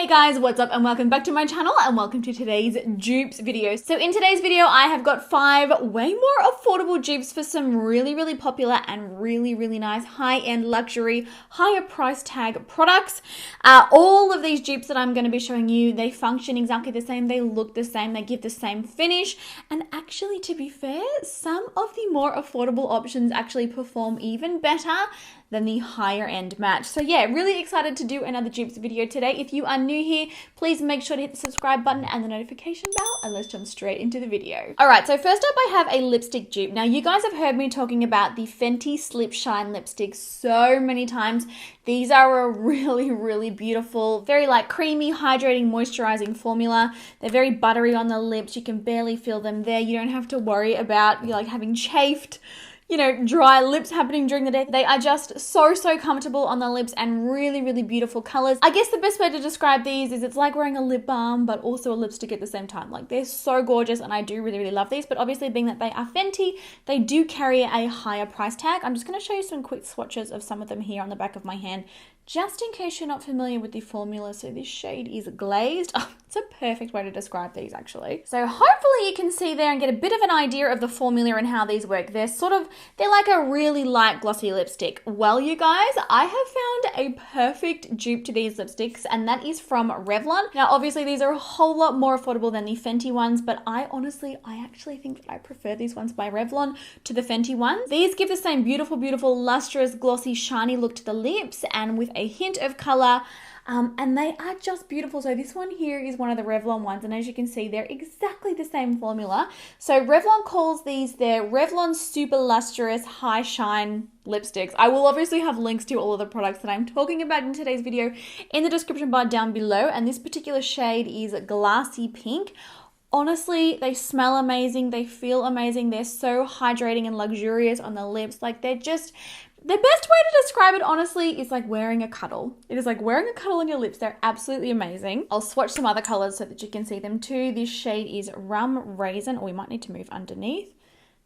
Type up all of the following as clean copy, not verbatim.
Hey guys, what's up and welcome back to my channel and welcome to today's dupes video. So in today's video, I have got 5 way more affordable dupes for some really popular and really nice high-end luxury, higher price tag products. All of these dupes that I'm going to be showing you, they function exactly the same, they look the same, they give the same finish, and actually, to be fair, some of the more affordable options actually perform even better than the higher end match. So yeah, really excited to do another dupes video today. If you are new here, please make sure to hit the subscribe button and the notification bell, and let's jump straight into the video. All right, so first up I have a lipstick dupe. Now you guys have heard me talking about the Fenty Slip Shine lipstick so many times. These are a really beautiful, very like creamy, hydrating, moisturizing formula. They're very buttery on the lips. You can barely feel them there. You don't have to worry about like having chafed, dry lips happening during the day. They are just so comfortable on the lips and really beautiful colors. I guess the best way to describe these is it's like wearing a lip balm but also a lipstick at the same time. Like, they're so gorgeous and I do really love these, but obviously being that they are Fenty, they do carry a higher price tag. I'm just going to show you some quick swatches of some of them here on the back of my hand, just in case you're not familiar with the formula. So this shade is glazed. Oh, it's a perfect way to describe these actually. So hopefully you can see there and get a bit of an idea of the formula and how these work. They're like a really light glossy lipstick. Well, you guys, I have found a perfect dupe to these lipsticks, and that is from Revlon. Now obviously these are a whole lot more affordable than the Fenty ones, but I actually think that I prefer these ones by Revlon to the Fenty ones. These give the same beautiful lustrous, glossy, shiny look to the lips and with a hint of color, and they are just beautiful. So this one here is one of the Revlon ones, and as you can see, they're exactly the same formula. So Revlon calls these their Revlon Super Lustrous High Shine lipsticks. I will obviously have links to all of the products that I'm talking about in today's video in the description bar down below, and this particular shade is Glassy Pink. Honestly, they smell amazing, they feel amazing, they're so hydrating and luxurious on the lips. Like, they're just, the best way to describe it, honestly, is like wearing a cuddle. It is like wearing a cuddle on your lips. They're absolutely amazing. I'll swatch some other colors so that you can see them too. This shade is Rum Raisin. Oh, we might need to move underneath.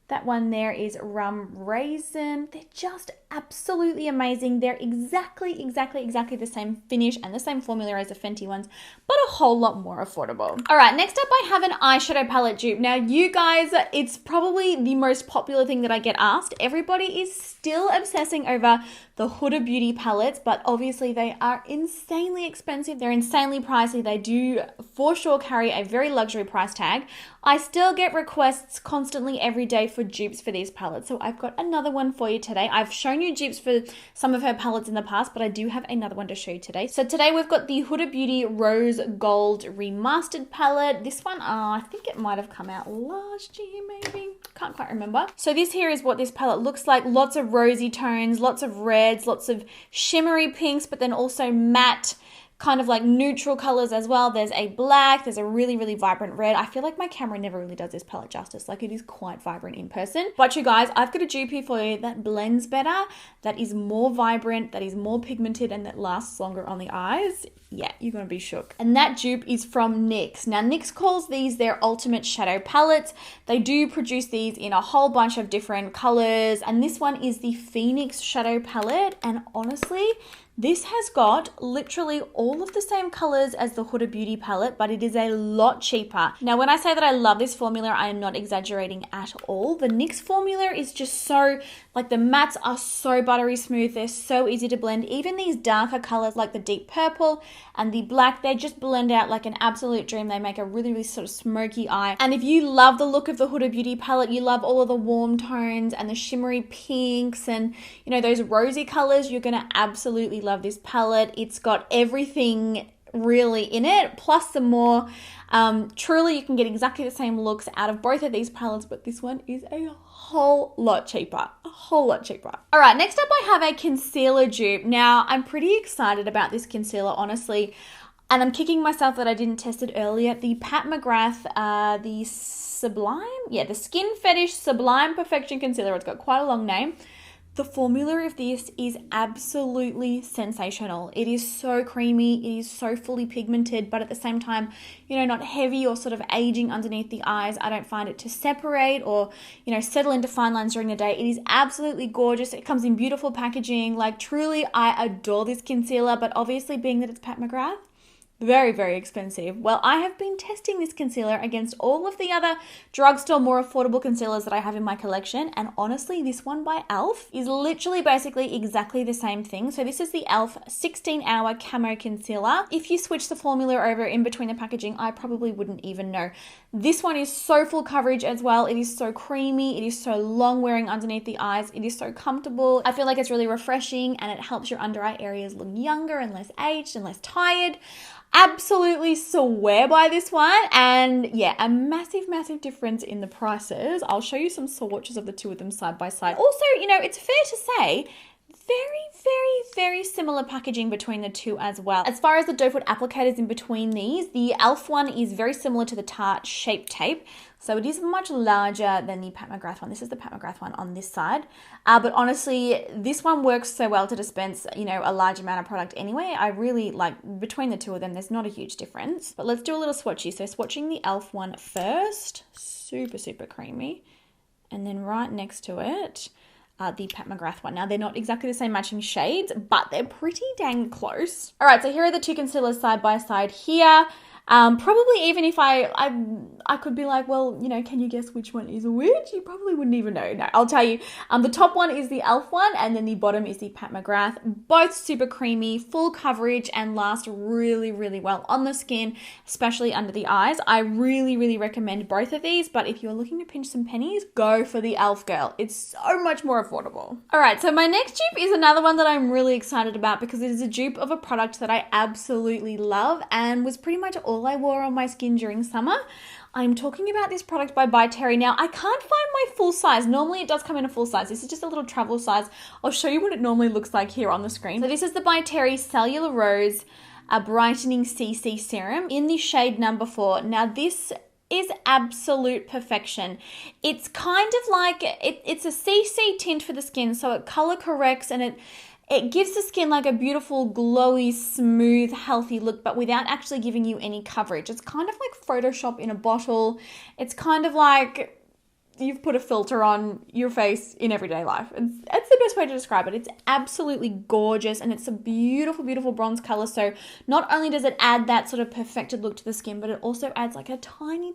That one there is Rum Raisin. They're just absolutely amazing. They're exactly the same finish and the same formula as the Fenty ones, but a whole lot more affordable. All right, next up I have an eyeshadow palette dupe. Now you guys, it's probably the most popular thing that I get asked. Everybody is still obsessing over the Huda Beauty palettes, but obviously they are insanely expensive. They're insanely pricey. They do for sure carry a very luxury price tag. I still get requests constantly every day for dupes for these palettes, so I've got another one for you today. I've shown you dupes for some of her palettes in the past, but I do have another one to show you today. So today we've got the Huda Beauty Rose Gold Remastered palette. This one, I think it might have come out last year maybe. Can't quite remember. So this here is what this palette looks like. Lots of rosy tones, lots of reds, lots of shimmery pinks, but then also matte, kind of like neutral colors as well. There's a black, there's a really vibrant red. I feel like my camera never really does this palette justice. Like, it is quite vibrant in person. But you guys, I've got a dupe here for you that blends better, that is more vibrant, that is more pigmented, and that lasts longer on the eyes. Yeah, you're gonna be shook. And that dupe is from NYX. Now NYX calls these their ultimate shadow palettes. They do produce these in a whole bunch of different colors, and this one is the Phoenix Shadow Palette, and honestly, this has got literally all of the same colors as the Huda Beauty palette, but it is a lot cheaper. Now, when I say that I love this formula, I am not exaggerating at all. The NYX formula is just so, like, the mattes are so buttery smooth. They're so easy to blend. Even these darker colors like the deep purple and the black, they just blend out like an absolute dream. They make a really sort of smoky eye. And if you love the look of the Huda Beauty palette, you love all of the warm tones and the shimmery pinks and, those rosy colors, you're gonna absolutely love this palette. It's got everything really in it, plus some more. Truly, you can get exactly the same looks out of both of these palettes, but this one is a whole lot cheaper. All right, next up I have a concealer dupe. Now, I'm pretty excited about this concealer, honestly, and I'm kicking myself that I didn't test it earlier. The Pat McGrath, the Skin Fetish Sublime Perfection Concealer. It's got quite a long name. The formula of this is absolutely sensational. It is so creamy, it is so fully pigmented, but at the same time, not heavy or sort of aging underneath the eyes. I don't find it to separate or, settle into fine lines during the day. It is absolutely gorgeous. It comes in beautiful packaging. Like, truly, I adore this concealer, but obviously being that it's Pat McGrath, very, very expensive. Well, I have been testing this concealer against all of the other drugstore, more affordable concealers that I have in my collection. And honestly, this one by e.l.f. is literally basically exactly the same thing. So this is the e.l.f. 16-hour Camo Concealer. If you switch the formula over in between the packaging, I probably wouldn't even know. This one is so full coverage as well. It is so creamy. It is so long wearing underneath the eyes. It is so comfortable. I feel like it's really refreshing and it helps your under eye areas look younger and less aged and less tired. Absolutely swear by this one, and yeah, a massive difference in the prices. I'll show you some swatches of the two of them side by side. Also, you know, it's fair to say very similar packaging between the two as well. As far as the doe foot applicators in between these, the e.l.f. one is very similar to the Tarte Shape Tape. So it is much larger than the Pat McGrath one. This is the Pat McGrath one on this side. But honestly, this one works so well to dispense, you know, a large amount of product anyway. I really like, between the two of them, there's not a huge difference. But let's do a little swatchy. So swatching the e.l.f. one first. Super creamy. And then right next to it, the Pat McGrath one. Now, they're not exactly the same matching shades, but they're pretty dang close. All right, so here are the two concealers side by side here. Probably even if I could be like, well, you know, can you guess which one is which? You probably wouldn't even know. No, I'll tell you. The top one is the e.l.f. one, and then the bottom is the Pat McGrath. Both super creamy, full coverage, and last really well on the skin, especially under the eyes. I really recommend both of these, but if you're looking to pinch some pennies, go for the e.l.f. girl. It's so much more affordable. All right, so my next dupe is another one that I'm really excited about because it is a dupe of a product that I absolutely love and was pretty much all I wore on my skin during summer. I'm talking about this product by Terry. Now, I can't find my full size. Normally it does come in a full size. This is just a little travel size. I'll show you what it normally looks like here on the screen. So this is the by Terry Cellular Rose Brightening CC Serum in the shade number 4. Now, this is absolute perfection. It's kind of like, it's a CC tint for the skin, so it color corrects and it gives the skin like a beautiful, glowy, smooth, healthy look, but without actually giving you any coverage. It's kind of like Photoshop in a bottle. It's kind of like you've put a filter on your face in everyday life. It's the best way to describe it. It's absolutely gorgeous and it's a beautiful bronze color. So not only does it add that sort of perfected look to the skin, but it also adds like a tiny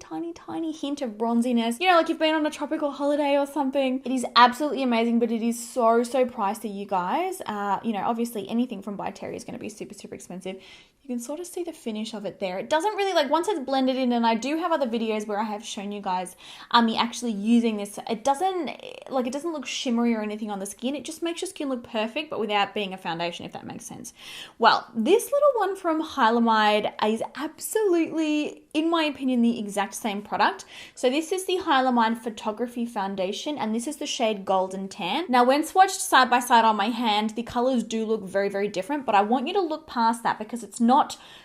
hint of bronziness. You know, like you've been on a tropical holiday or something. It is absolutely amazing, but it is so pricey, you guys. You know, obviously anything from By Terry is going to be super expensive. You can sort of see the finish of it there. It doesn't really, like, once it's blended in, and I do have other videos where I have shown you guys me actually using this. It doesn't look shimmery or anything on the skin. It just makes your skin look perfect, but without being a foundation, if that makes sense. Well, this little one from Hylamide is absolutely, in my opinion, the exact same product. So this is the Hylamide Photography Foundation, and this is the shade Golden Tan. Now, when swatched side by side on my hand, the colors do look very different, but I want you to look past that because it's not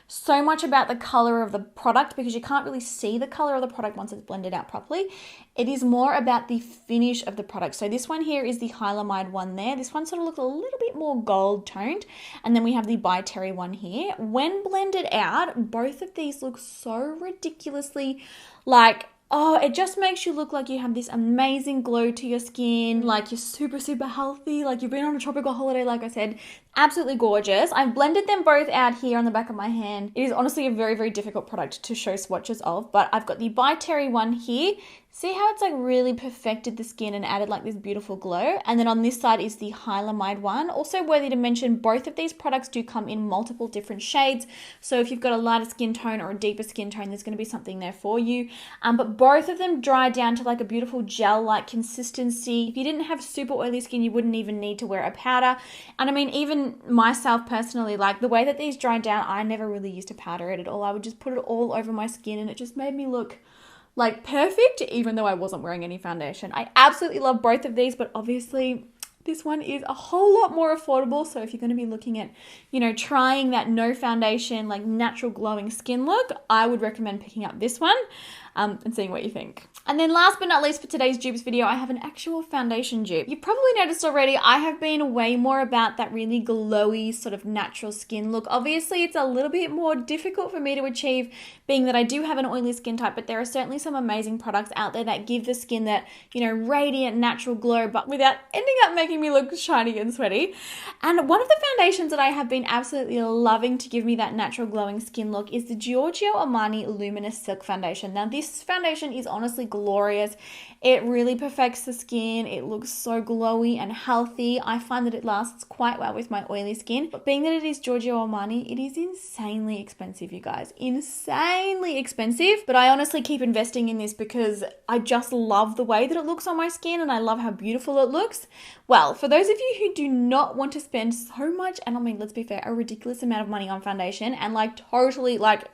so much about the color of the product, because you can't really see the color of the product once it's blended out properly. It is more about the finish of the product. So this one here is the Hylamide one there. This one sort of looks a little bit more gold toned. And then we have the By Terry one here. When blended out, both of these look so ridiculously like, oh, it just makes you look like you have this amazing glow to your skin, like you're super healthy, like you've been on a tropical holiday, like I said. Absolutely gorgeous. I've blended them both out here on the back of my hand. It is honestly a very difficult product to show swatches of, but I've got the By Terry one here. See how it's like really perfected the skin and added like this beautiful glow? And then on this side is the Hylamide one. Also worthy to mention, both of these products do come in multiple different shades. So if you've got a lighter skin tone or a deeper skin tone, there's going to be something there for you. But both of them dry down to like a beautiful gel-like consistency. If you didn't have super oily skin, you wouldn't even need to wear a powder. And I mean, even myself personally, like the way that these dry down, I never really used to powder it at all. I would just put it all over my skin and it just made me look like perfect, even though I wasn't wearing any foundation. I absolutely love both of these, but obviously this one is a whole lot more affordable. So if you're going to be looking at, you know, trying that no foundation, like natural glowing skin look, I would recommend picking up this one. and seeing what you think. And then last but not least for today's dupes video, I have an actual foundation dupe. You've probably noticed already, I have been way more about that really glowy sort of natural skin look. Obviously, it's a little bit more difficult for me to achieve, being that I do have an oily skin type, but there are certainly some amazing products out there that give the skin that, you know, radiant natural glow, but without ending up making me look shiny and sweaty. And one of the foundations that I have been absolutely loving to give me that natural glowing skin look is the Giorgio Armani Luminous Silk Foundation. Now, this foundation is honestly glorious. It really perfects the skin. It looks so glowy and healthy. I find that it lasts quite well with my oily skin, but being that it is Giorgio Armani, it is insanely expensive, you guys. Insanely expensive, but I honestly keep investing in this because I just love the way that it looks on my skin and I love how beautiful it looks. Well, for those of you who do not want to spend so much, and I mean, let's be fair, a ridiculous amount of money on foundation and like totally like,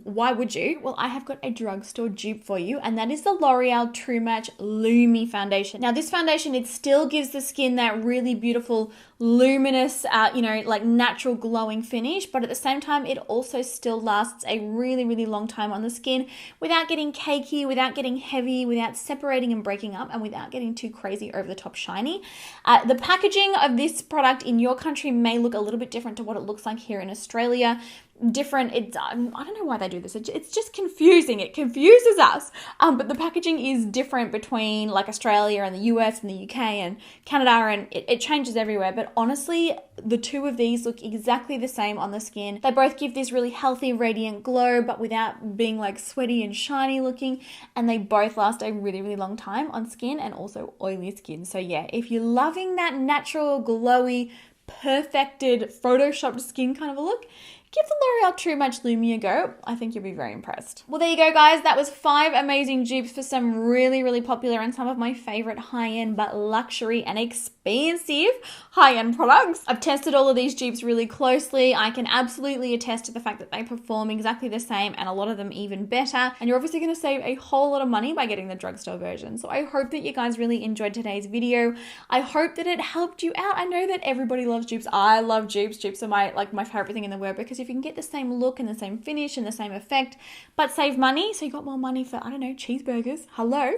why would you? Well, I have got a drugstore dupe for you, and that is the L'Oreal True Match Lumi Foundation. Now, this foundation, it still gives the skin that really beautiful, luminous, you know, like natural glowing finish, but at the same time, it also still lasts a really, really long time on the skin without getting cakey, without getting heavy, without separating and breaking up, and without getting too crazy over the top shiny. The packaging of this product in your country may look a little bit different to what it looks like here in Australia. Different, I don't know why they do this, it's just confusing, it confuses us, but the packaging is different between like Australia and the US and the UK and Canada, and it changes everywhere, but honestly the two of these look exactly the same on the skin. They both give this really healthy radiant glow but without being like sweaty and shiny looking, and they both last a really, really long time on skin and also oily skin. So yeah, if you're loving that natural glowy perfected photoshopped skin kind of a look, give the L'Oreal True Match Lumi a go. I think you'll be very impressed. Well, there you go, guys. That was 5 amazing dupes for some really, really popular and some of my favorite high-end but luxury and expensive high-end products. I've tested all of these dupes really closely. I can absolutely attest to the fact that they perform exactly the same and a lot of them even better. And you're obviously going to save a whole lot of money by getting the drugstore version. So I hope that you guys really enjoyed today's video. I hope that it helped you out. I know that everybody loves dupes. I love dupes. Dupes are my favorite thing in the world, because if you can get the same look and the same finish and the same effect, but save money, so you got more money for, I don't know, cheeseburgers. Hello.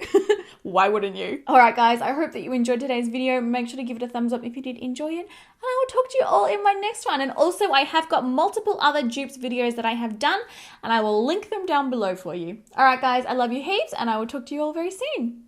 Why wouldn't you? All right, guys, I hope that you enjoyed today's video. Make sure to give it a thumbs up if you did enjoy it, and I will talk to you all in my next one. And also, I have got multiple other dupes videos that I have done, and I will link them down below for you. All right, guys, I love you heaps, and I will talk to you all very soon.